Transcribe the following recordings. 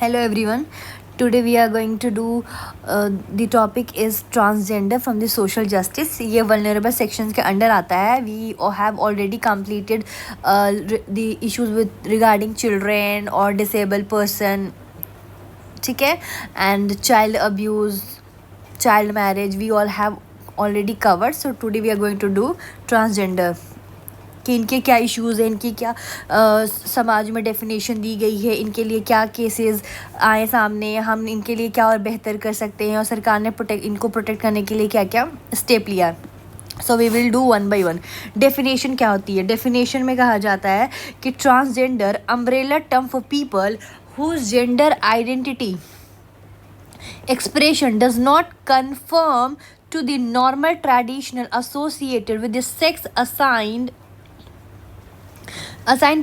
Hello everyone. Today we are going to do the topic is transgender from the social justice. ये vulnerable sections के under आता है. We have already completed the issues with regarding children or disabled person. ठीक है, and child abuse, child marriage. We all have already covered. So today we are going to do transgender. कि इनके क्या issues हैं, इनकी क्या समाज में डेफिनेशन दी गई है, इनके लिए क्या केसेस आए सामने, हम इनके लिए क्या और बेहतर कर सकते हैं और सरकार ने इनको प्रोटेक्ट करने के लिए क्या क्या स्टेप लिया. So we will do one by one. Definition क्या होती है? डेफिनेशन में कहा जाता है कि transgender umbrella term for people whose gender identity expression does not conform to the normal traditional associated with the sex assigned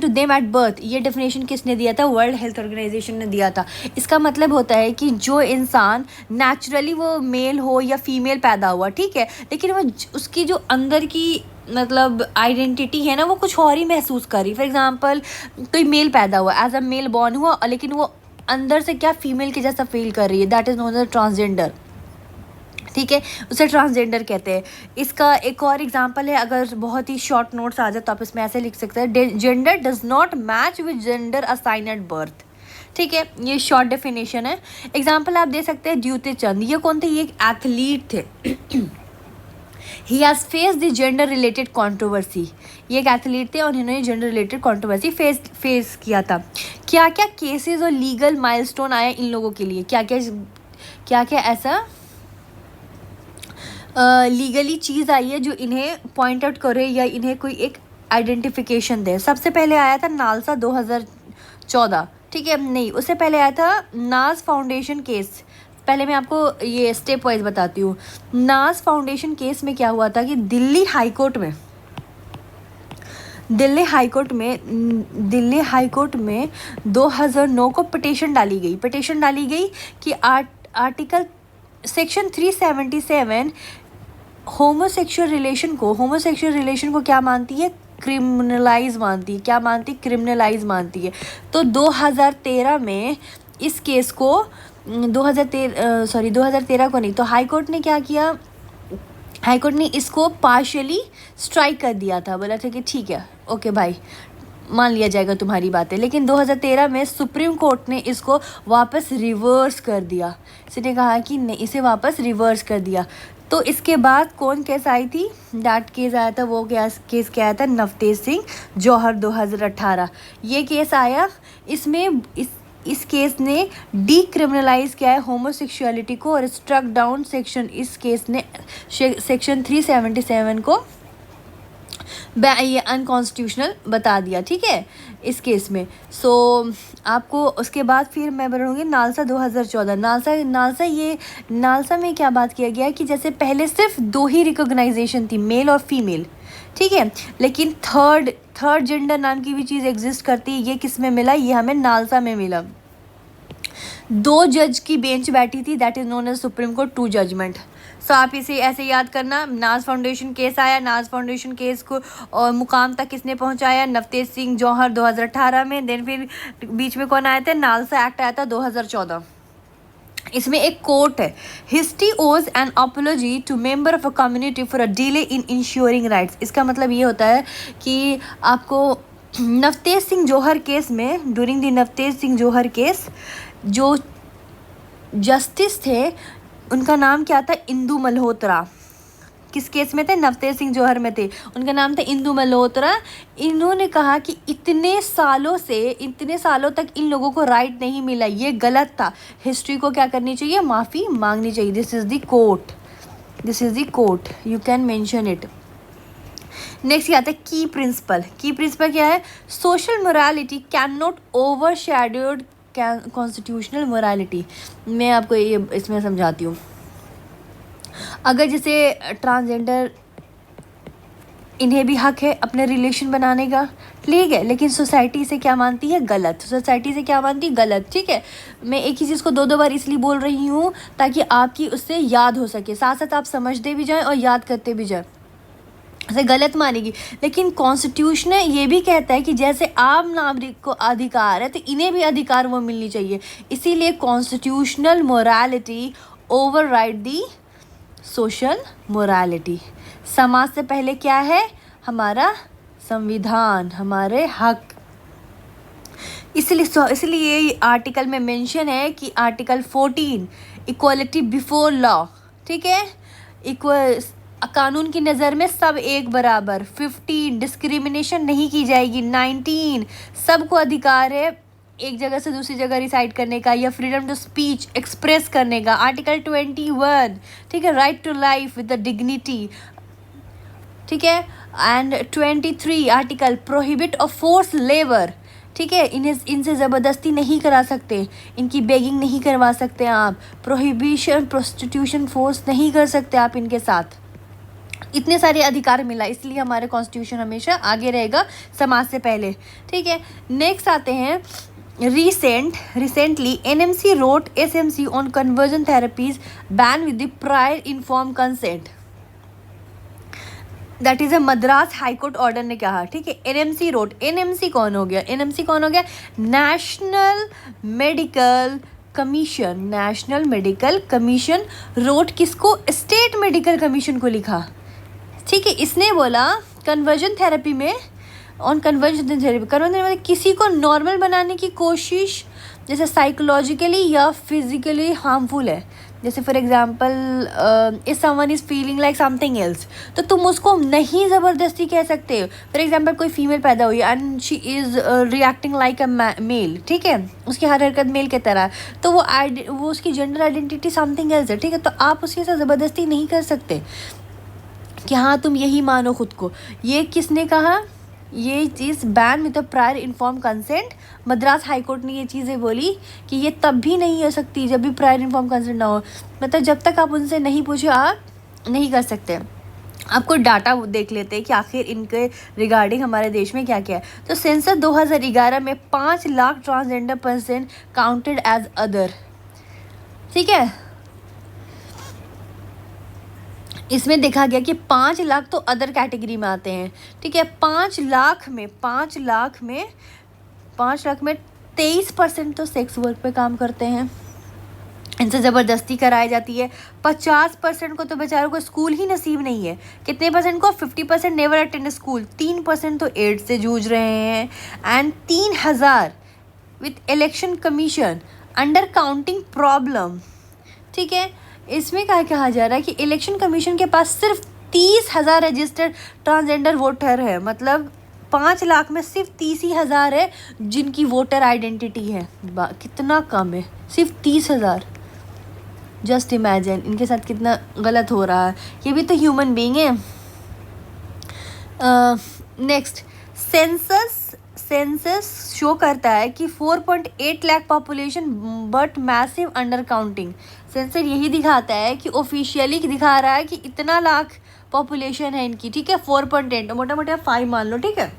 to them at birth. ये definition किसने दिया था? वर्ल्ड हेल्थ ऑर्गेनाइजेशन ने दिया था. इसका मतलब होता है कि जो इंसान नेचुरली वो मेल हो या फीमेल पैदा हुआ, ठीक है, लेकिन वो उसकी जो अंदर की मतलब आइडेंटिटी है ना, वो कुछ और ही महसूस करी. फॉर एग्जांपल कोई मेल पैदा हुआ, एज अ मेल बॉर्न हुआ, लेकिन वो अंदर से क्या फीमेल के जैसा फील कर रही है, that is known as transgender. ठीक है, उसे ट्रांसजेंडर कहते हैं. इसका एक और एग्जांपल है, अगर बहुत ही शॉर्ट नोट्स आ जाए तो आप इसमें ऐसे लिख सकते हैं, gender does not match with gender assign at birth. ठीक है, ये शॉर्ट डेफिनेशन है. एग्जांपल आप दे सकते हैं द्युति चंद. ये कौन थे? ये एक एथलीट थे. He has face the gender related controversy. ये एक एथलीट थे और इन्होंने जेंडर रिलेटेड कॉन्ट्रोवर्सी फेस किया था. क्या क्या केसेस और लीगल माइलस्टोन आया इन लोगों के लिए? क्या क्या ऐसा लीगली चीज़ आई है जो इन्हें पॉइंट आउट करे या इन्हें कोई एक आइडेंटिफिकेशन दे? सबसे पहले आया था नालसा 2014. ठीक है, नहीं, उससे पहले आया था नाज फाउंडेशन केस. पहले मैं आपको ये स्टेप वाइज बताती हूँ. नाज फाउंडेशन केस में क्या हुआ था कि दिल्ली हाई कोर्ट में 2009 को पिटीशन डाली गई कि आर्टिकल सेक्शन 377 होमोसेक्सुअल रिलेशन को क्या मानती है? क्रिमिनलाइज मानती है. तो 2013 में इस केस को 2013 को नहीं, तो हाई कोर्ट ने क्या किया? हाई कोर्ट ने इसको पार्शियली स्ट्राइक कर दिया था. बोला था कि ठीक है, ओके भाई, मान लिया जाएगा तुम्हारी बातें. लेकिन 2013 में सुप्रीम कोर्ट ने इसको वापस रिवर्स कर दिया. इसने कहा कि नहीं, इसे वापस रिवर्स कर दिया. तो इसके बाद कौन केस आई थी? दैट केस आया था, वो केस क्या आया था? नवतेज सिंह जौहर 2018. ये केस आया. इसमें इस केस ने डीक्रिमिनलाइज किया है होमोसेक्सुअलिटी को और स्ट्रक डाउन सेक्शन. इस केस ने सेक्शन 377 को ये अनकॉन्स्टिट्यूशनल बता दिया. ठीक है, इस केस में. सो आपको उसके बाद फिर मैं बढ़ूँगी नालसा 2014. नालसा में क्या बात किया गया है कि जैसे पहले सिर्फ 2 ही रिकॉग्नाइजेशन थी, मेल और फीमेल. ठीक है, लेकिन थर्ड जेंडर नाम की भी चीज़ एग्जिस्ट करती है. ये किस में मिला? ये हमें नालसा में मिला. 2 जज की बेंच बैठी थी, that is known as Supreme Court 2 judgment. So आप इसे ऐसे याद करना. नाज फाउंडेशन केस आया, नाज फाउंडेशन केस को और मुकाम तक किसने पहुंचाया? नवतेज सिंह जौहर 2018 में. देन फिर बीच में कौन आया था? नालसा एक्ट आया था 2014. इसमें एक कोट है, history owes an apology to member of a community for a delay in ensuring rights. इसका मतलब ये होता है कि आपको नवतेज सिंह जौहर केस में, during the Navtej Singh Johar case, जो जस्टिस थे उनका नाम क्या था? इंदु मल्होत्रा. किस केस में थे? नवतेज सिंह जौहर में थे. उनका नाम था इंदु मल्होत्रा. इन्होंने कहा कि इतने सालों तक इन लोगों को राइट नहीं मिला, ये गलत था. हिस्ट्री को क्या करनी चाहिए? माफ़ी मांगनी चाहिए. This is the court, you can mention it. Next क्या आता है? की प्रिंसिपल क्या है? Social morality can not overshadowed constitutional morality. मैं आपको ये इसमें समझाती हूँ. अगर जैसे ट्रांसजेंडर, इन्हें भी हक है अपने रिलेशन बनाने का, ठीक है, लेकिन सोसाइटी से क्या मानती है? गलत. ठीक है, मैं एक ही चीज़ को 2 बार इसलिए बोल रही हूँ ताकि आपकी उससे याद हो सके, साथ साथ आप समझते भी जाएं और याद करते भी जाएं. से गलत मानेगी। लेकिन कॉन्स्टिट्यूशन ये भी कहता है कि जैसे आम नागरिक को अधिकार है तो इन्हें भी अधिकार वो मिलनी चाहिए। इसीलिए कॉन्स्टिट्यूशनल मोरालिटी ओवरराइड दी सोशल मोरालिटी। समाज से पहले क्या है? हमारा संविधान, हमारे हक। इसलिए आर्टिकल में मेंशन है कि आर्टिकल 14 इक्वलिटी बिफोर लॉ, ठीक है, इक्वल कानून की नज़र में सब एक बराबर। 15 डिस्क्रिमिनेशन नहीं की जाएगी। 19 सबको अधिकार है एक जगह से दूसरी जगह रिसाइड करने का या फ्रीडम टू स्पीच एक्सप्रेस करने का। आर्टिकल 21, ठीक है, right to life with the dignity, ठीक है। And 23 article prohibit of force labour, ठीक है, इनसे ज़बरदस्ती नहीं करा सकते, इनकी बेगिंग नहीं करवा सकते आप, प्रोहिबिशन प्रोस्टिट्यूशन फोर्स नहीं कर सकते आप इनके साथ। इतने सारे अधिकार मिला, इसलिए हमारे कॉन्स्टिट्यूशन हमेशा आगे रहेगा समाज से पहले, ठीक है। नेक्स्ट आते हैं recently NMC wrote SMC on conversion therapies ban with the prior inform consent. That is a Madras high court order ने कहा, ठीक है। एनएमसी रोट, एनएमसी कौन हो गया? एनएमसी कौन हो गया? National medical commission. National medical commission wrote किसको? स्टेट मेडिकल कमीशन को लिखा, ठीक है। इसने बोला कन्वर्जन थेरेपी में कन्वर्जन थेरेपी किसी को नॉर्मल बनाने की कोशिश जैसे साइकोलॉजिकली या फिजिकली हार्मफुल है। जैसे for example if someone is feeling like something else, तो तुम उसको नहीं ज़बरदस्ती कह सकते। फॉर एग्जांपल कोई फीमेल पैदा हुई and she is reacting like a male, ठीक है, उसकी हर हरकत मेल की तरह, तो वो उसकी जेंडर आइडेंटिटी समथिंग एल्स है, ठीक है। तो आप उसके साथ ज़बरदस्ती नहीं कर सकते कि हाँ तुम यही मानो खुद को। ये किसने कहा? ये चीज़ ban with the prior inform consent. Madras High Court ने ये चीज़ें बोली कि ये तब भी नहीं हो सकती जब भी प्रायर इन्फॉर्म कंसेंट ना हो, मतलब जब तक आप उनसे नहीं पूछो आप नहीं कर सकते। आपको डाटा देख लेते हैं कि आखिर इनके रिगार्डिंग हमारे देश में क्या क्या है। तो सेंसस 2011 में 5 lakh transgender person counted as other, ठीक है। इसमें देखा गया कि 5 लाख तो अदर कैटेगरी में आते हैं, ठीक है। 5 लाख में 23% तो सेक्स वर्क पे काम करते हैं, इनसे ज़बरदस्ती कराई जाती है। 50% को तो बेचारों को स्कूल ही नसीब नहीं है। कितने परसेंट को? 50% नेवर अटेंड स्कूल। 3% तो एड्स से जूझ रहे हैं। And 3000 with election commission under counting problem, ठीक है। इसमें क्या कहा जा रहा है कि इलेक्शन कमीशन के पास सिर्फ 30,000 रजिस्टर्ड ट्रांसजेंडर वोटर है, मतलब 5 लाख में सिर्फ 30,000 है जिनकी वोटर आइडेंटिटी है। कितना कम है, सिर्फ 30,000। जस्ट इमेजिन इनके साथ कितना गलत हो रहा है। ये भी तो ह्यूमन बीइंग है। नेक्स्ट, सेंसस शो करता है कि 4.8 lakh population but massive under counting. Sensor यही दिखाता है कि ऑफिशियली दिखा रहा है कि इतना लाख पॉपुलेशन है इनकी, ठीक है। 4.8 मोटा मोटा 5 मान लो, ठीक है।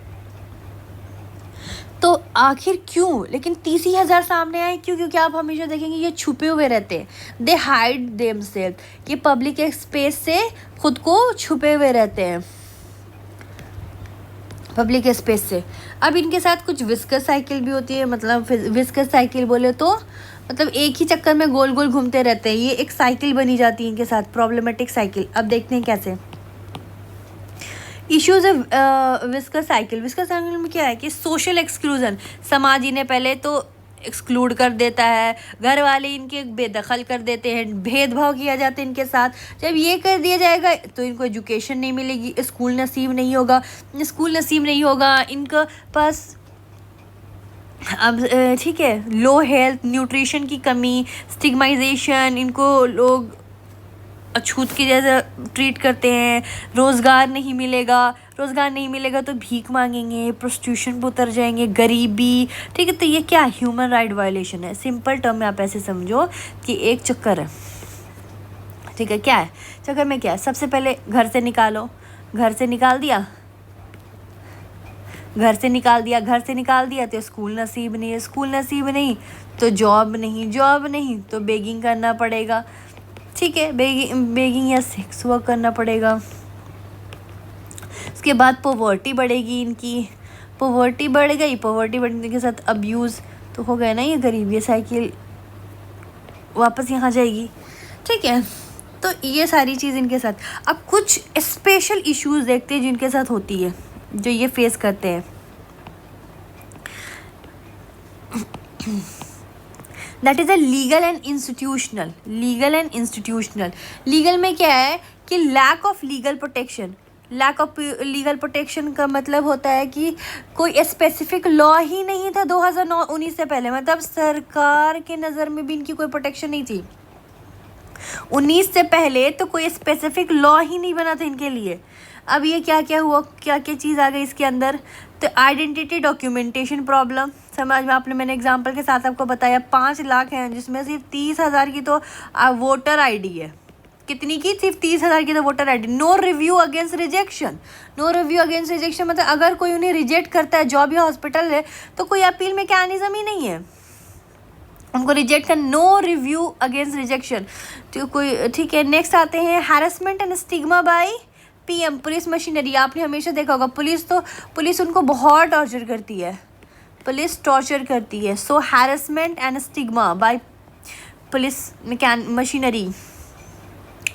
तो आखिर क्यों लेकिन 30,000 सामने आए? क्यों? क्योंकि आप हमेशा देखेंगे ये छुपे हुए रहते हैं। दे हाइड देमसेल्फ, ये पब्लिक स्पेस से खुद को छुपे हुए रहते हैं पब्लिक स्पेस से। अब इनके साथ कुछ विस्कस साइकिल भी होती है, मतलब विस्कस साइकिल बोले तो मतलब एक ही चक्कर में गोल गोल घूमते रहते हैं। ये एक साइकिल बनी जाती है इनके साथ, प्रॉब्लमेटिक साइकिल। अब देखते हैं कैसे। इश्यूज विस्कस साइकिल में क्या है कि सोशल एक्सक्लूजन, समाज इन्हें पहले तो एक्सक्लूड कर देता है, घर वाले इनके बेदखल कर देते हैं, भेदभाव किया जाता है इनके साथ। जब ये कर दिया जाएगा तो इनको एजुकेशन नहीं मिलेगी, स्कूल नसीब नहीं होगा इनके पास। अब ठीक है, लो हेल्थ, न्यूट्रिशन की कमी, स्टिग्माइजेशन, इनको लोग अछूत के जैसा ट्रीट करते हैं। रोज़गार नहीं मिलेगा तो भीख मांगेंगे, प्रोस्टिट्यूशन पर उतर जाएंगे, गरीबी, ठीक है। तो ये क्या ह्यूमन राइट वायलेशन है। सिंपल टर्म में आप ऐसे समझो कि एक चक्कर है, ठीक है। क्या है चक्कर में? क्या है? सबसे पहले घर से निकालो, घर से निकाल दिया तो स्कूल नसीब नहीं तो जॉब नहीं तो बेगिंग करना पड़ेगा, ठीक है। बेगिंग या सेक्स वर्क करना पड़ेगा। उसके बाद पॉवर्टी बढ़ेगी इनकी, पॉवर्टी बढ़ गई, पॉवर्टी बढ़ने के साथ अब्यूज़ तो हो गया ना, ये गरीब, ये साइकिल वापस यहाँ जाएगी। ठीक है, तो ये सारी चीज़ इनके साथ। अब कुछ स्पेशल इश्यूज देखते हैं जिनके साथ होती है, जो ये फेस करते हैं। That is a legal and institutional. Legal and institutional, legal में क्या है कि lack of legal protection. Lack of legal protection का मतलब होता है कि कोई स्पेसिफिक लॉ ही नहीं था 2019 से पहले, मतलब सरकार के नज़र में भी इनकी कोई प्रोटेक्शन नहीं थी। 19 से पहले तो कोई स्पेसिफिक लॉ ही नहीं बना था इनके लिए। अब ये क्या क्या हुआ, क्या क्या चीज़ आ गई इसके अंदर, तो आइडेंटिटी डॉक्यूमेंटेशन प्रॉब्लम। समझ में, आपने, मैंने एग्जांपल के साथ आपको बताया 5 लाख हैं जिसमें सिर्फ 30,000 की तो वोटर आईडी है। कितनी की? सिर्फ 30,000 की तो voter ID. No review against rejection. No review against rejection मतलब अगर कोई उन्हें रिजेक्ट करता है, जॉब या हॉस्पिटल है, तो कोई अपील मैकेनिज्म ही नहीं है उनको रिजेक्ट कर। नो रिव्यू अगेंस्ट रिजेक्शन तो कोई, ठीक है। नेक्स्ट आते हैं harassment and stigma by PM, police machinery. आपने हमेशा देखा होगा पुलिस उनको बहुत टॉर्चर करती है, पुलिस टॉर्चर करती है। So harassment and stigma by police machinery.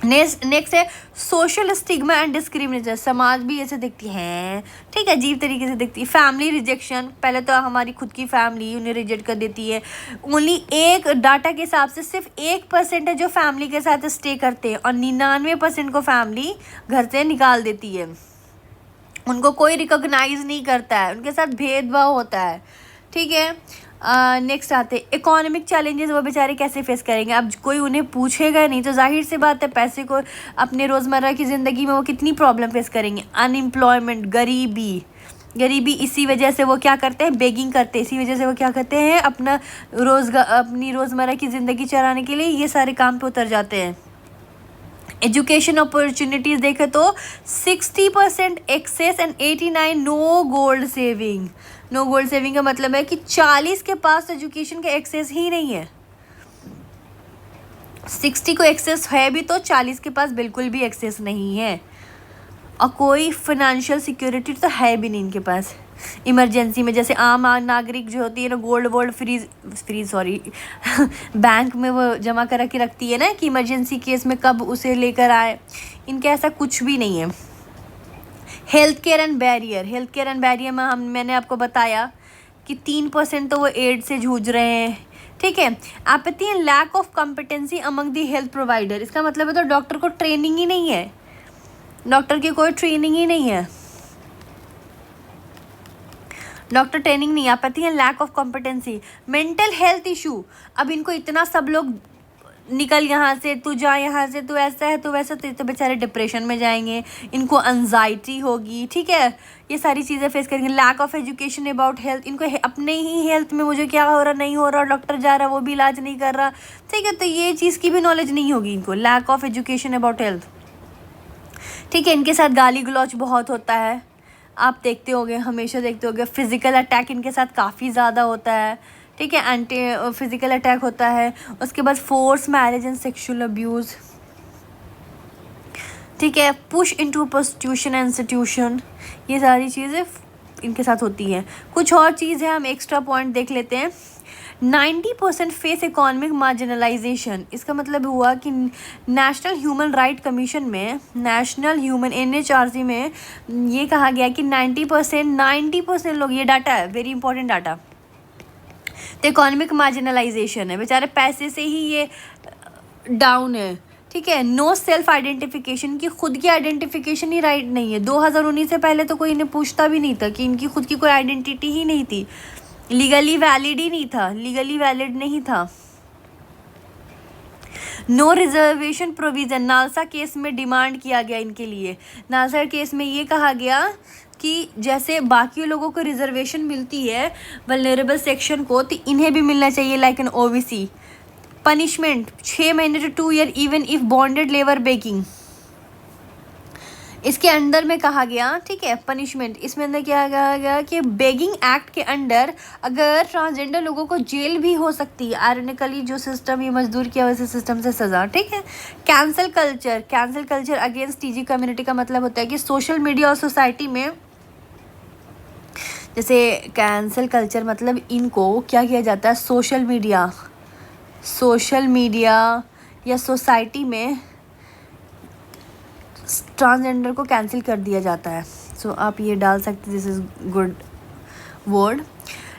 Next है सोशल स्टिग्मा एंड डिस्क्रिमिनेशन। समाज भी ऐसे देखती है, ठीक है, अजीब तरीके से देखती है। फैमिली रिजेक्शन, पहले तो हमारी खुद की फैमिली उन्हें रिजेक्ट कर देती है। ओनली एक डाटा के हिसाब से सिर्फ 1% है जो फैमिली के साथ स्टे करते हैं और 99% को फैमिली घर से निकाल देती है। उनको कोई रिकॉग्नाइज नहीं करता है, उनके साथ भेदभाव होता है, ठीक है। नेक्स्ट आते इकोनॉमिक चैलेंजेस, वो बेचारे कैसे फेस करेंगे। अब कोई उन्हें पूछेगा नहीं तो जाहिर सी बात है पैसे को अपने रोज़मर्रा की ज़िंदगी में वो कितनी प्रॉब्लम फेस करेंगे। अनएम्प्लॉयमेंट, गरीबी इसी वजह से वो क्या करते हैं, बेगिंग करते हैं। इसी वजह से वो क्या करते हैं, अपनी रोज़मर्रा की ज़िंदगी चलाने के लिए ये सारे काम पे उतर जाते हैं। एजुकेशन अपॉर्चुनिटीज़ देखें तो 60% access and 89 no gold saving. No gold saving का मतलब है कि 40 के पास एजुकेशन का एक्सेस ही नहीं है। 60 को एक्सेस है भी तो 40 के पास बिल्कुल भी एक्सेस नहीं है, और कोई फाइनेंशियल सिक्योरिटी तो है भी नहीं इनके पास। इमरजेंसी में जैसे आम नागरिक जो होती है ना, गोल्ड फ्रीज बैंक में वो जमा करा के रखती है ना कि इमरजेंसी केस में कब उसे लेकर आए, इनके ऐसा कुछ भी नहीं है। हेल्थ केयर एंड बैरियर में मैंने आपको बताया कि 3% तो वो एड्स से जूझ रहे हैं, ठीक है। Apathy and lack of competency among the health provider, इसका मतलब है तो डॉक्टर को ट्रेनिंग ही नहीं है, डॉक्टर की कोई ट्रेनिंग ही नहीं है, डॉक्टर ट्रेनिंग नहीं। Apathy and lack of competency. Mental health issue, अब इनको इतना सब लोग निकल यहाँ से, तू जा यहाँ से, तू ऐसा है तू वैसा, तो बेचारे डिप्रेशन में जाएंगे, इनको एंजाइटी होगी, ठीक है, ये सारी चीज़ें फेस करेंगे। Lack of education about health, इनको अपने ही हेल्थ में मुझे क्या हो रहा नहीं हो रहा, डॉक्टर जा रहा वो भी इलाज नहीं कर रहा, ठीक है, तो ये चीज़ की भी नॉलेज नहीं होगी इनको। Lack of education about health, ठीक है। इनके साथ गाली गलौच बहुत होता है, आप देखते होगे, हमेशा देखते होगे। फिज़िकल अटैक इनके साथ काफ़ी ज़्यादा होता है, ठीक है, फिज़िकल अटैक होता है। उसके बाद force marriage and sexual abuse, ठीक है। Push into prostitution and institution, ये सारी चीज़ें इनके साथ होती हैं। कुछ और चीज़ है, हम एक्स्ट्रा पॉइंट देख लेते हैं। 90% फेस इकोनॉमिक मार्जिनलाइजेशन, इसका मतलब हुआ कि नेशनल ह्यूमन राइट कमीशन में, नेशनल ह्यूमन NHRC में ये कहा गया कि 90% लोग, ये डाटा है, वेरी इंपॉर्टेंट डाटा, तो इकोनॉमिक मार्जिनलाइजेशन है, बेचारे पैसे से ही ये डाउन है, ठीक है। नो सेल्फ आइडेंटिफिकेशन, की खुद की आइडेंटिफिकेशन ही राइट नहीं है। 2019 से पहले तो कोई इन्हें पूछता भी नहीं था कि इनकी खुद की कोई आइडेंटिटी ही नहीं थी, लीगली वैलिड ही नहीं था, लीगली वैलिड नहीं था। No reservation provision, NALSA case में डिमांड किया गया इनके लिए। नालसा केस में ये कहा गया कि जैसे बाकी लोगों को रिजर्वेशन मिलती है वल्नरेबल सेक्शन को, तो इन्हें भी मिलना चाहिए लाइक एन OBC। पनिशमेंट 6 महीने to 2 year even if bonded labour baking, इसके अंदर में कहा गया, ठीक है, पनिशमेंट इसमें अंदर क्या कहा गया कि बेगिंग एक्ट के अंडर अगर ट्रांसजेंडर लोगों को जेल भी हो सकती है, आयरनिकली जो सिस्टम ये मजदूर किया वैसे सिस्टम से सज़ा, ठीक है। Cancel culture against TG community का मतलब होता है कि सोशल मीडिया और सोसाइटी में, जैसे कैंसल कल्चर मतलब इनको क्या किया जाता है, सोशल मीडिया या सोसाइटी में ट्रांसजेंडर को कैंसिल कर दिया जाता है। सो आप ये डाल सकते हैं, this is good word.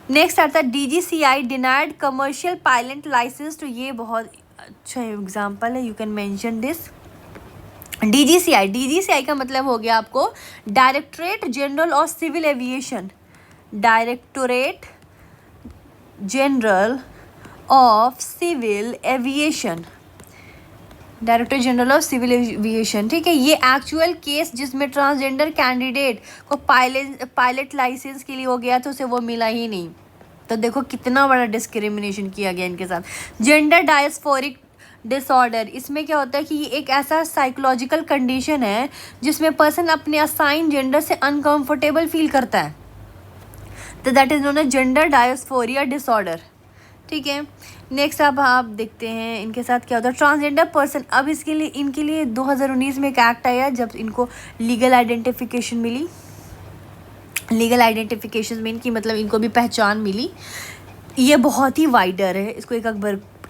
Next आता है DGCI denied commercial pilot licence. तो ये बहुत अच्छा एग्जांपल है, you can mention this. DGCI का मतलब हो गया आपको directorate general of civil aviation, directorate general of civil aviation, director general of civil aviation, ठीक है। ये एक्चुअल केस जिसमें ट्रांसजेंडर कैंडिडेट को पायलट लाइसेंस के लिए हो गया तो उसे वो मिला ही नहीं। तो देखो कितना बड़ा डिस्क्रिमिनेशन किया गया इनके साथ। जेंडर डायस्फोरिक डिसऑर्डर, इसमें क्या होता है कि ये एक ऐसा साइकोलॉजिकल कंडीशन है जिसमें पर्सन अपने असाइन जेंडर से अनकंफर्टेबल फील करता है, तो that is known as gender dysphoria disorder, ठीक है। नेक्स्ट अब आप देखते हैं इनके साथ क्या होता है। ट्रांसजेंडर पर्सन, अब इनके लिए 2019 में एक एक्ट आया जब इनको लीगल आइडेंटिफिकेशन मिली। लीगल आइडेंटिफिकेशन में इनकी मतलब इनको भी पहचान मिली। ये बहुत ही वाइडर है, इसको एक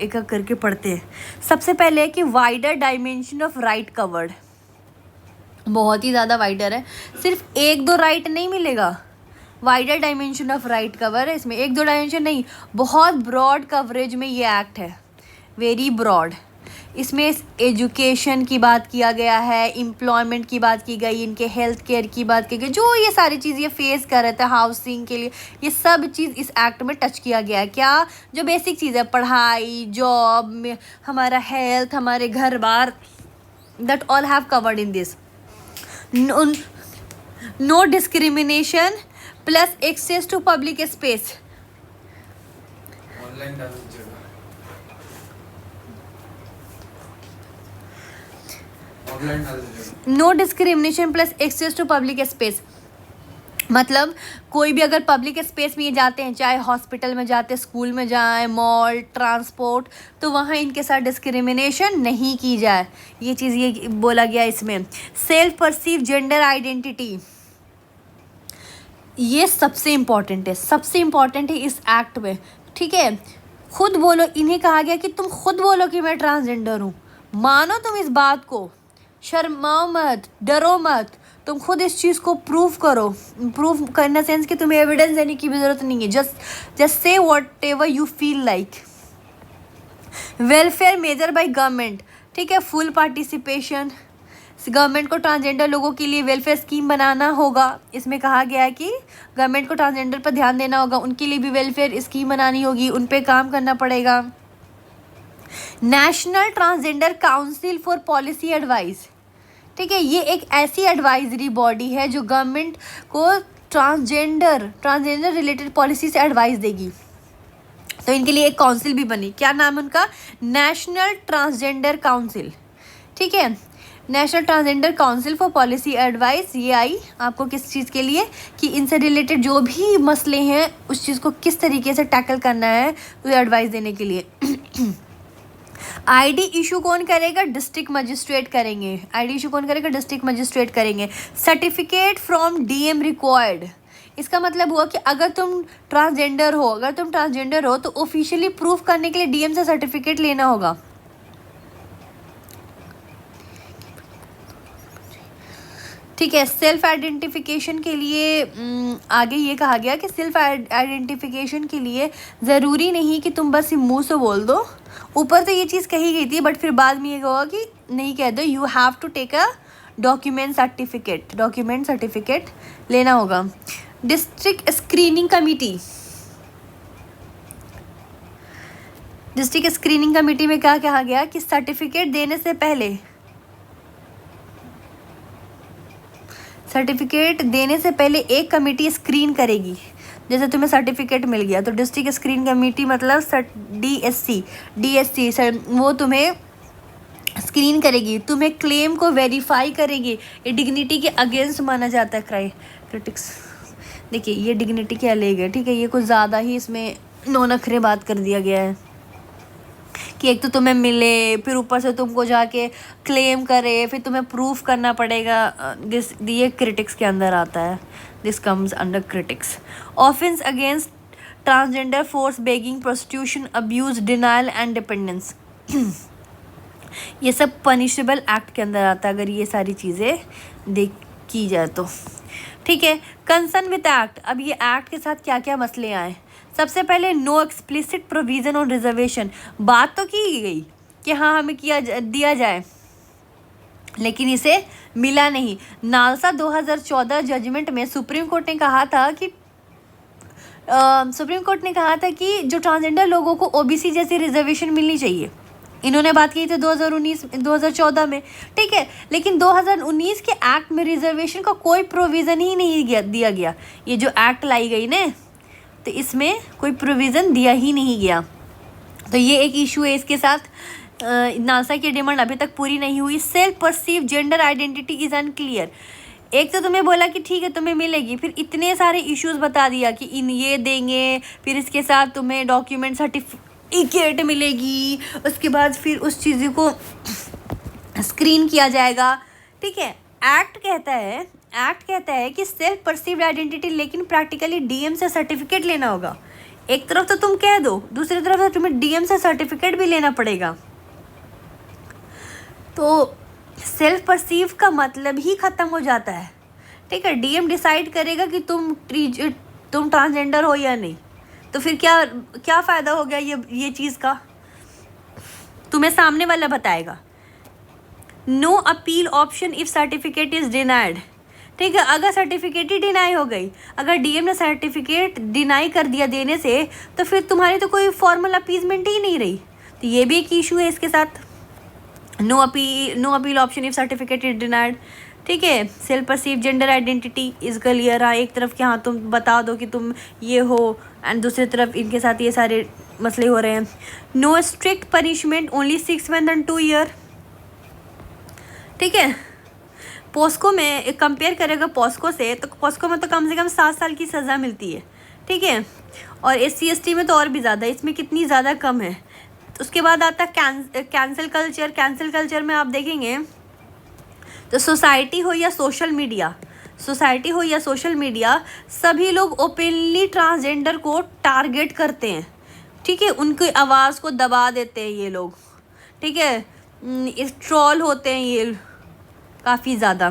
एक करके पढ़ते हैं। सबसे पहले है कि wider dimension of right covered, बहुत ही ज़्यादा वाइडर है, सिर्फ 1-2 राइट नहीं मिलेगा। Wider dimension of right cover है, इसमें 1-2 डायमेंशन नहीं, बहुत ब्रॉड कवरेज में ये एक्ट है, वेरी ब्रॉड। इसमें एजुकेशन की बात किया गया है, एम्प्लॉयमेंट की बात की गई, इनके हेल्थ केयर की बात की गई, जो ये सारी चीज़ ये फेस कर रहे थे हाउसिंग के लिए, ये सब चीज़ इस एक्ट में टच किया गया है। क्या, जो बेसिक चीज़ है, पढ़ाई, जॉब में, हमारा हेल्थ, हमारे घर बार, that all have covered in this. No discrimination plus access to public space. No discrimination plus access to public space मतलब कोई भी अगर पब्लिक स्पेस में ये जाते हैं, चाहे हॉस्पिटल में जाते, स्कूल में जाए, मॉल, ट्रांसपोर्ट, तो वहाँ इनके साथ डिस्क्रिमिनेशन नहीं की जाए, ये चीज़ ये बोला गया इसमें। सेल्फ परसीव जेंडर आइडेंटिटी, ये सबसे इम्पॉर्टेंट है इस एक्ट में, ठीक है। खुद बोलो, इन्हें कहा गया कि तुम खुद बोलो कि मैं ट्रांसजेंडर हूँ, मानो तुम इस बात को, शर्माओ मत, डरो मत, तुम खुद इस चीज़ को प्रूव करो। प्रूव करना सेंस कि तुम्हें एविडेंस देने की भी ज़रूरत नहीं है, just say what ever you feel like. Welfare measure by government, ठीक है, फुल पार्टिसिपेशन, गवर्नमेंट को ट्रांसजेंडर लोगों के लिए वेलफेयर स्कीम बनाना होगा। इसमें कहा गया है कि गवर्नमेंट को ट्रांसजेंडर पर ध्यान देना होगा, उनके लिए भी वेलफेयर स्कीम बनानी होगी, उन पे काम करना पड़ेगा। National transgender council for policy advice, ठीक है, ये एक ऐसी एडवाइजरी बॉडी है जो गवर्नमेंट को ट्रांसजेंडर रिलेटेड पॉलिसी से एडवाइस देगी। तो इनके लिए एक काउंसिल भी बनी, क्या नाम है उनका, नेशनल ट्रांसजेंडर काउंसिल, ठीक है, national transgender council for policy advice. ये आई आपको किस चीज़ के लिए, कि इनसे रिलेटेड जो भी मसले हैं उस चीज़ को किस तरीके से टैकल करना है, तो एडवाइस देने के लिए। आईडी इशू कौन करेगा, डिस्ट्रिक्ट मजिस्ट्रेट करेंगे। आईडी इशू कौन करेगा, डिस्ट्रिक्ट मजिस्ट्रेट करेंगे। सर्टिफिकेट फ्रॉम डीएम रिक्वायर्ड, इसका मतलब हुआ कि अगर तुम ट्रांसजेंडर हो तो ऑफिशियली प्रूफ करने के लिए डीएम से सर्टिफिकेट लेना होगा। ठीक है, सेल्फ आइडेंटिफिकेशन के लिए आगे ये कहा गया कि सेल्फ आइडेंटिफिकेशन के लिए ज़रूरी नहीं कि तुम बस मुंह से बोल दो, ऊपर तो ये चीज़ कही गई थी, बट फिर बाद में ये कहा कि नहीं कह दो, you have to take a document certificate लेना होगा। डिस्ट्रिक्ट स्क्रीनिंग कमेटी में क्या कहा गया कि सर्टिफिकेट देने से पहले एक कमेटी स्क्रीन करेगी। जैसे तुम्हें सर्टिफिकेट मिल गया तो डिस्ट्रिक्ट स्क्रीन कमेटी मतलब DSC वो तुम्हें स्क्रीन करेगी, तुम्हें क्लेम को वेरीफाई करेगी। ये डिग्निटी के अगेंस्ट माना जाता है क्रिटिक्स। देखिए ये डिग्निटी के अलग है, ठीक है, ये कुछ ज़्यादा ही इसमें नौनखरे बात कर दिया गया है कि एक तो तुम्हें मिले, फिर ऊपर से तुमको जाके क्लेम करे, फिर तुम्हें प्रूफ करना पड़ेगा। ये क्रिटिक्स के अंदर आता है, this comes under critics. Offence against transgender, force, begging, prostitution, abuse, denial and dependence, ये सब पनिशेबल एक्ट के अंदर आता है अगर ये सारी चीज़ें की जाए तो, ठीक है। कंसर्न विद एक्ट, अब ये एक्ट के साथ क्या क्या मसले आए। सबसे पहले no explicit provision on reservation, बात तो की गई कि हाँ हमें दिया जाए, लेकिन इसे मिला नहीं। नालसा 2014 जजमेंट में सुप्रीम कोर्ट ने कहा था कि जो ट्रांसजेंडर लोगों को ओबीसी जैसी रिजर्वेशन मिलनी चाहिए। इन्होंने बात की थी 2014 में, ठीक है, लेकिन 2019 के एक्ट में रिजर्वेशन का कोई प्रोविज़न ही नहीं दिया गया। ये जो एक्ट लाई गई ना, तो इसमें कोई प्रोविज़न दिया ही नहीं गया। तो ये एक इशू है इसके साथ। नालसा की डिमांड अभी तक पूरी नहीं हुई। Self perceive gender identity is unclear, एक तो तुम्हें बोला कि ठीक है तुम्हें मिलेगी, फिर इतने सारे इश्यूज बता दिया कि ये देंगे, फिर इसके साथ तुम्हें डॉक्यूमेंट सर्टिफिकेट मिलेगी, उसके बाद फिर उस चीज़ को स्क्रीन किया जाएगा, ठीक है। एक्ट कहता है कि सेल्फ परसीव्ड आइडेंटिटी, लेकिन प्रैक्टिकली डीएम से सर्टिफिकेट लेना होगा। एक तरफ तो तुम कह दो, दूसरी तरफ तो तुम्हें डीएम से सर्टिफिकेट भी लेना पड़ेगा। तो सेल्फ परसीव का मतलब ही ख़त्म हो जाता है, ठीक है। डीएम डिसाइड करेगा कि तुम ट्रांसजेंडर हो या नहीं, तो फिर क्या फ़ायदा हो गया ये चीज़ का, तुम्हें सामने वाला बताएगा। No appeal option if certificate is denied, ठीक है। अगर सर्टिफिकेट ही डिनाई हो गई, अगर डीएम ने सर्टिफिकेट डिनाई कर दिया देने से, तो फिर तुम्हारी तो कोई फॉर्मल अपीजमेंट ही नहीं रही। तो ये भी एक इशू है इसके साथ। No appeal option if certificate is denied, ठीक है। Self perceive gender identity is clear. हाँ, एक तरफ कि हाँ तुम बता दो कि तुम ये हो, एंड दूसरी तरफ इनके साथ ये सारे मसले हो रहे हैं। No strict punishment, only 6 months and 2 years, ठीक है। पॉस्को में कंपेयर करेगा पॉस्को से, तो पॉस्को में तो कम से कम 7 साल की सज़ा मिलती है, ठीक है, और SC/ST में तो और भी ज़्यादा, इसमें कितनी ज़्यादा कम है। तो उसके बाद आता है कैंसिल कल्चर। कैंसिल कल्चर में आप देखेंगे तो सोसाइटी हो या सोशल मीडिया, सभी लोग ओपनली ट्रांसजेंडर को टारगेट करते हैं, ठीक है। उनकी आवाज़ को दबा देते हैं ये लोग, ठीक है। ट्रोल होते हैं ये काफ़ी ज़्यादा।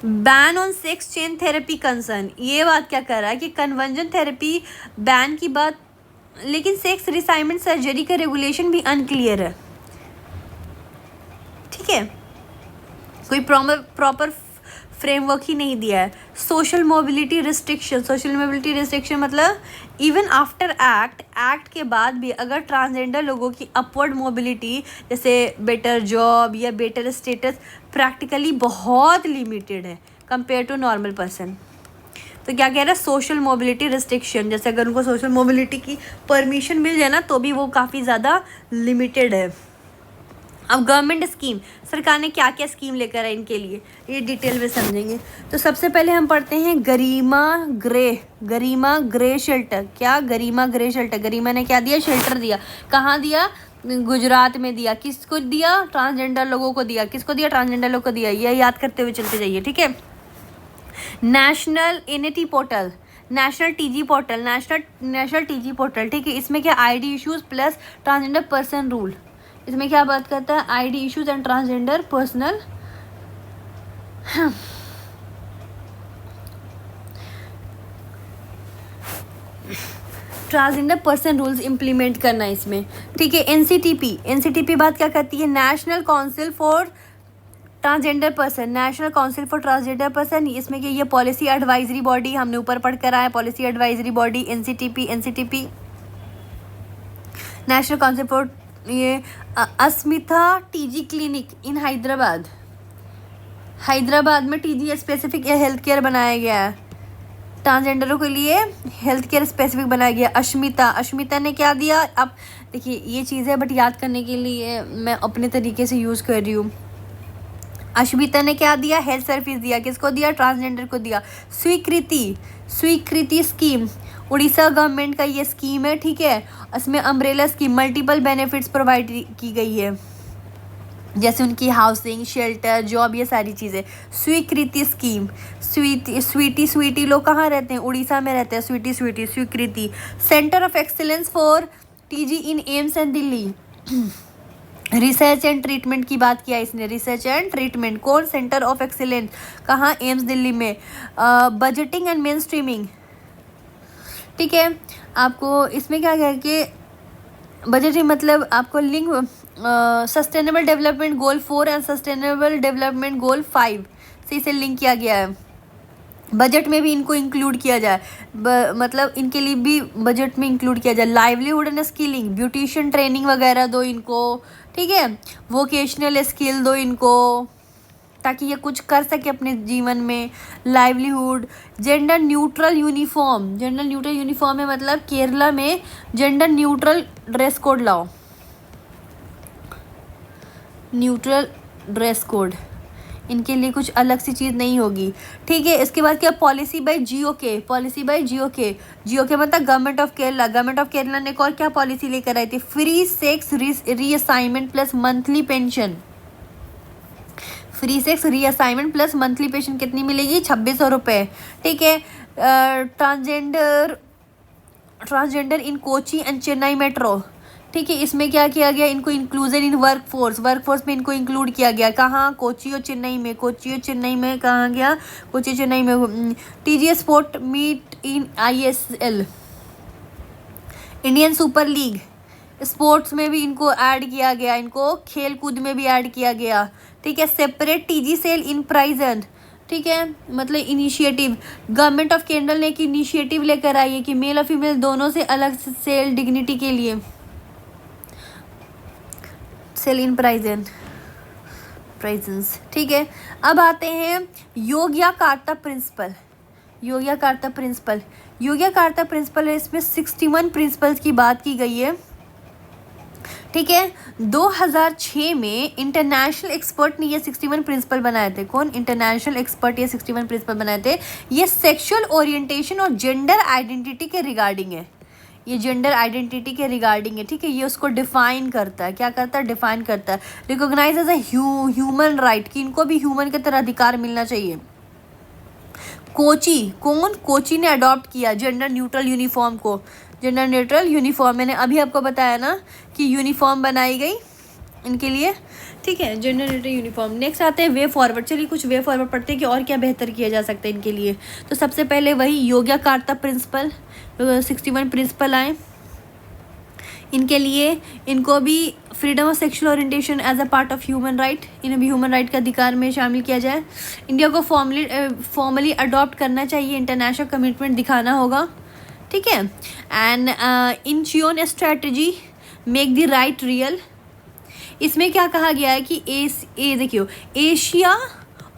Ban on sex change therapy concern, ये बात क्या कर रहा है कि कन्वर्जन थेरेपी बैन की बात, लेकिन सेक्स रिसाइनमेंट सर्जरी का रेगुलेशन भी अनक्लियर है, ठीक है। कोई प्रॉपर फ्रेमवर्क ही नहीं दिया है। सोशल मोबिलिटी रिस्ट्रिक्शन मतलब इवन आफ्टर एक्ट के बाद भी अगर ट्रांसजेंडर लोगों की अपवर्ड मोबिलिटी, जैसे बेटर जॉब या बेटर स्टेटस, प्रैक्टिकली बहुत लिमिटेड है कंपेयर टू नॉर्मल पर्सन। तो क्या कह रहा है, सोशल मोबिलिटी रिस्ट्रिक्शन, जैसे अगर उनको सोशल मोबिलिटी की परमिशन मिल जाए ना, तो भी वो काफ़ी ज़्यादा लिमिटेड है। अब गवर्नमेंट स्कीम, सरकार ने क्या क्या स्कीम लेकर है इनके लिए, ये डिटेल में समझेंगे। तो सबसे पहले हम पढ़ते हैं गरिमा ग्रे शेल्टर। क्या गरिमा ग्रे शेल्टर, गरिमा ने क्या दिया, शेल्टर दिया। कहाँ दिया, गुजरात में दिया। किसको दिया, ट्रांसजेंडर लोगों को दिया। किसको दिया, ट्रांसजेंडर लोगों को दिया। ये याद करते हुए चलते जाइए, ठीक है। National NAT portal, national TG portal, ठीक है। इसमें क्या, ID issues plus transgender person rule, इसमें क्या बात करता है, ID issues and transgender personal, transgender person rules implement करना इसमें, ठीक है। एनसीटीपी बात क्या करती है, national council for transgender person. इसमें क्या, ये पॉलिसी एडवाइजरी बॉडी, हमने ऊपर पढ़ कर आया, policy advisory body NCTP. National council for ये Asmita TG clinic in Hyderabad में टीजी स्पेसिफिक हेल्थ केयर बनाया गया है, ट्रांसजेंडरों के लिए हेल्थ केयर स्पेसिफिक बनाया गया। अश्मिता ने क्या दिया? अब देखिए ये चीज़ है बट याद करने के लिए मैं अपने तरीके से यूज़ कर रही हूँ। अश्मिता ने क्या दिया? हेल्थ सर्विस दिया। किसको दिया? ट्रांसजेंडर को दिया। स्वीकृति स्कीम उड़ीसा गवर्नमेंट का ये स्कीम है, ठीक है। इसमें umbrella scheme multiple benefits provide की गई है, जैसे उनकी हाउसिंग, शेल्टर, जॉब, ये सारी चीज़ें। स्वीकृति स्कीम, स्वीटी लोग कहाँ रहते हैं? उड़ीसा में रहते हैं। स्वीकृति। Centre of excellence for TG in AIIMS and Delhi. Research and treatment की बात किया इसने। रिसर्च एंड ट्रीटमेंट कौन? सेंटर ऑफ एक्सीलेंस कहाँ? एम्स दिल्ली में। बजटिंग एंड मेन स्ट्रीमिंग, ठीक है। आपको इसमें क्या कह के बजटिंग मतलब आपको link sustainable development goal 4 and sustainable development goal 5 से इसे लिंक किया गया है। बजट में भी इनको इंक्लूड किया जाए, मतलब इनके लिए भी बजट में इंक्लूड किया जाए। Livelihood and skilling, beautician training वगैरह दो इनको, ठीक है। वोकेशनल स्किल दो इनको ताकि ये कुछ कर सके अपने जीवन में। लाइवलीहुड। जेंडर न्यूट्रल यूनिफॉर्म है मतलब केरला में जेंडर न्यूट्रल ड्रेस कोड लाओ। न्यूट्रल ड्रेस कोड, इनके लिए कुछ अलग सी चीज़ नहीं होगी, ठीक है। इसके बाद क्या? पॉलिसी बाय जीओके मतलब गवर्नमेंट ऑफ केरला ने और क्या पॉलिसी लेकर आई थी? Free sex reassignment plus monthly pension. Free sex reassignment plus monthly pension कितनी मिलेगी? 2600 रुपये, ठीक है। Transgender in Kochi and Chennai metro, ठीक है। इसमें क्या किया गया? इनको इंक्लूजन इन वर्कफोर्स में इनको इंक्लूड किया गया। कहाँ? कोची और चेन्नई में कहाँ गया? कोची चेन्नई में। TGS sport meet in ISL, Indian super league, sports में भी इनको ऐड किया गया, इनको खेल कूद में भी ऐड किया गया, ठीक है। सेपरेट टीजी सेल इन प्राइजन, ठीक है, मतलब इनिशिएटिव। गवर्नमेंट ऑफ केरल ने एक इनिशिएटिव लेकर आई है कि मेल और फीमेल दोनों से अलग सेल डिग्निटी के लिए। सेल इन प्राइजन्स, ठीक है। अब आते हैं योग्याकार्ता प्रिंसिपल है। इसमें 61 प्रिंसिपल्स की बात की गई है, ठीक है। 2006 में इंटरनेशनल एक्सपर्ट ने ये 61 प्रिंसिपल बनाए थे। कौन? इंटरनेशनल एक्सपर्ट ये 61 प्रिंसिपल बनाए थे। ये सेक्सुअल ओरिएंटेशन और जेंडर आइडेंटिटी के रिगार्डिंग है। ठीक है। ये उसको डिफाइन करता है। क्या करता है? डिफाइन करता है। Recognise as a human right, कि इनको भी ह्यूमन की तरह अधिकार मिलना चाहिए। कोची ने अडॉप्ट किया जेंडर न्यूट्रल यूनिफॉर्म को। मैंने अभी आपको बताया ना कि यूनिफॉर्म बनाई गई इनके लिए, ठीक है। Gender neutral uniform. नेक्स्ट आते हैं वे फॉरवर्ड। चलिए कुछ वे फॉरवर्ड पढ़ते हैं कि और क्या बेहतर किया जा सकता है इनके लिए। तो सबसे पहले वही योग्याकार्ता प्रिंसिपल, 61 प्रिंसिपल आए इनके लिए। इनको भी freedom of sexual orientation as a part of human right, इन्हें भी ह्यूमन राइट का अधिकार में शामिल किया जाए। इंडिया को फॉर्मली अडॉप्ट करना चाहिए, इंटरनेशनल कमिटमेंट दिखाना होगा, ठीक है। एंड इन चियोन strategy make the right real. इसमें क्या कहा गया है कि देखियो एशिया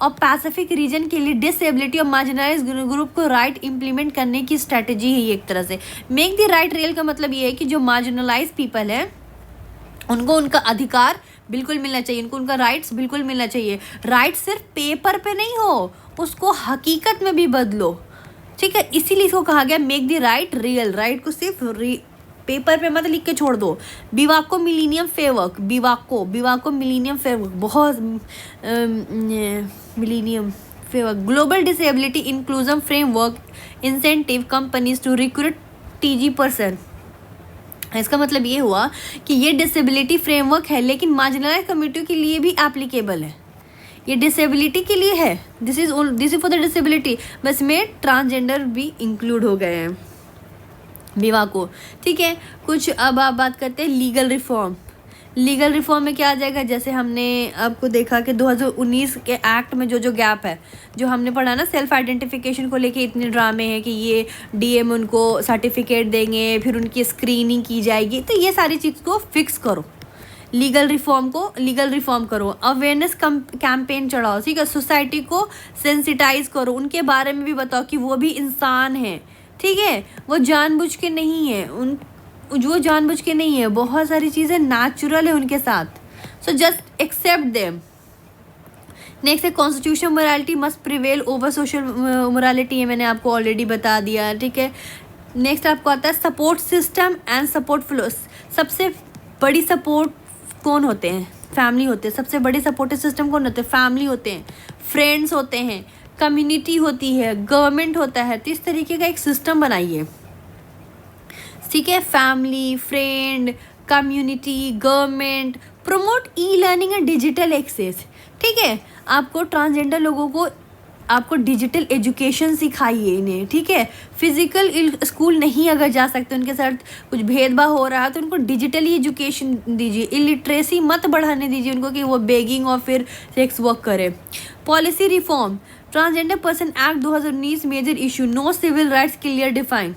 और पैसिफिक रीजन के लिए डिसेबिलिटी और मार्जिनलाइज ग्रुप को राइट इम्प्लीमेंट करने की स्ट्रैटेजी है ये एक तरह से। मेक द राइट रियल का मतलब ये है कि जो मार्जिनलाइज पीपल है उनको उनका अधिकार बिल्कुल मिलना चाहिए, उनको उनका राइट्स बिल्कुल मिलना चाहिए। राइट सिर्फ पेपर पे नहीं हो, उसको हकीकत में भी बदलो, ठीक है। इसीलिए इसको कहा गया make the right real. Right को सिर्फ पेपर पे मत लिख के छोड़ दो। बिवाको मिलीनियम फ्रेमवर्क बहुत millennium framework global disability inclusion framework incentive companies to recruit TG person. इसका मतलब ये हुआ कि ये डिसेबिलिटी फ्रेमवर्क है लेकिन मार्जिनलाइज कम्युनिटी के लिए भी एप्लीकेबल है। ये डिसेबिलिटी के लिए है, this is for the disability, बस में ट्रांसजेंडर भी इंक्लूड हो गए हैं विवाह को, ठीक है। कुछ अब आप बात करते हैं लीगल रिफॉर्म में क्या आ जाएगा? जैसे हमने आपको देखा कि 2019 के एक्ट में जो गैप है, जो हमने पढ़ा ना, सेल्फ आइडेंटिफिकेशन को लेके इतने ड्रामे हैं कि ये डीएम उनको सर्टिफिकेट देंगे, फिर उनकी स्क्रीनिंग की जाएगी, तो ये सारी चीज़ को फिक्स करो। लीगल रिफॉर्म करो, अवेयरनेस कैंपेन चढ़ाओ, ठीक है, सोसाइटी को सेंसिटाइज करो, उनके बारे में भी बताओ कि वो भी इंसान है, ठीक है, वो जानबूझ के नहीं है, वो जानबूझ के नहीं है, बहुत सारी चीज़ें नेचुरल है उनके साथ, so just accept them. Next है constitution morality must prevail over social morality, है मैंने आपको ऑलरेडी बता दिया, ठीक है। नेक्स्ट आपको आता है support system and support flow. सबसे बड़ी सपोर्ट कौन होते हैं? फैमिली होते हैं। सबसे बड़े सपोर्टिव सिस्टम कौन होते हैं? फैमिली होते हैं, फ्रेंड्स होते हैं, कम्युनिटी होती है, गवर्नमेंट होता है। तो इस तरीके का एक सिस्टम बनाइए, ठीक है, family, friend, community, government, promote e learning and digital access, ठीक है। आपको ट्रांसजेंडर लोगों को आपको डिजिटल एजुकेशन सिखाइए इन्हें, ठीक है। फिजिकल स्कूल नहीं अगर जा सकते, उनके साथ कुछ भेदभाव हो रहा है तो उनको डिजिटली एजुकेशन दीजिए, इलिटरेसी मत बढ़ाने दीजिए उनको कि वो बेगिंग और फिर सेक्स वर्क करे। Policy reform, transgender person act 2019 major issue, no civil rights clear define.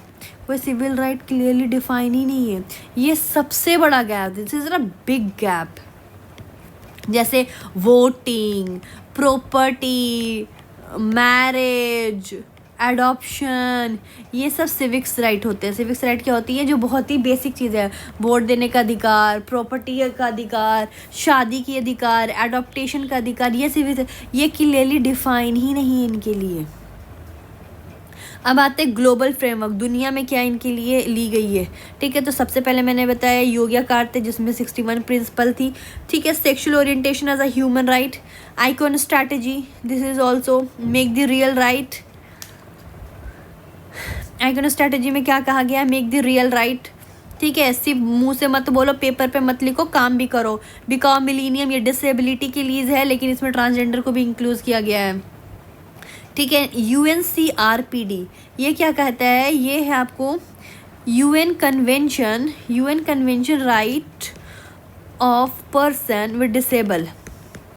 कोई सिविल राइट क्लियरली डिफाइन ही नहीं है, ये सबसे बड़ा gap, this is a big gap. जैसे वोटिंग, प्रॉपर्टी, मैरिज, एडॉप्शन, ये सब सिविक्स राइट होते हैं। सिविक्स राइट क्या होती है? जो बहुत ही बेसिक चीज़ें हैं, वोट देने का अधिकार, प्रॉपर्टी का अधिकार, शादी की अधिकार, एडॉप्टेशन का अधिकार, ये सिविक्स, ये क्लियरली डिफाइन ही नहीं है इनके लिए। अब आते हैं ग्लोबल फ्रेमवर्क, दुनिया में क्या इनके लिए ली गई है, ठीक है। तो सबसे पहले मैंने बताया योग्य कार्ड थे जिसमें 61 प्रिंसिपल थी, ठीक है। Sexual orientation as a human right, icon strategy, this is also make the real right. Icon strategy में क्या कहा गया है? मेक द रियल राइट, ठीक है। सिर्फ मुंह से मत बोलो, पेपर पे मत लिखो, काम भी करो। बिकॉम मिलीनियम, ये डिसेबिलिटी के लिए है लेकिन इसमें ट्रांसजेंडर को भी इंक्लूड किया गया है, ठीक है। UNCRPD ये क्या कहता है? ये है आपको UN convention right of person with disable,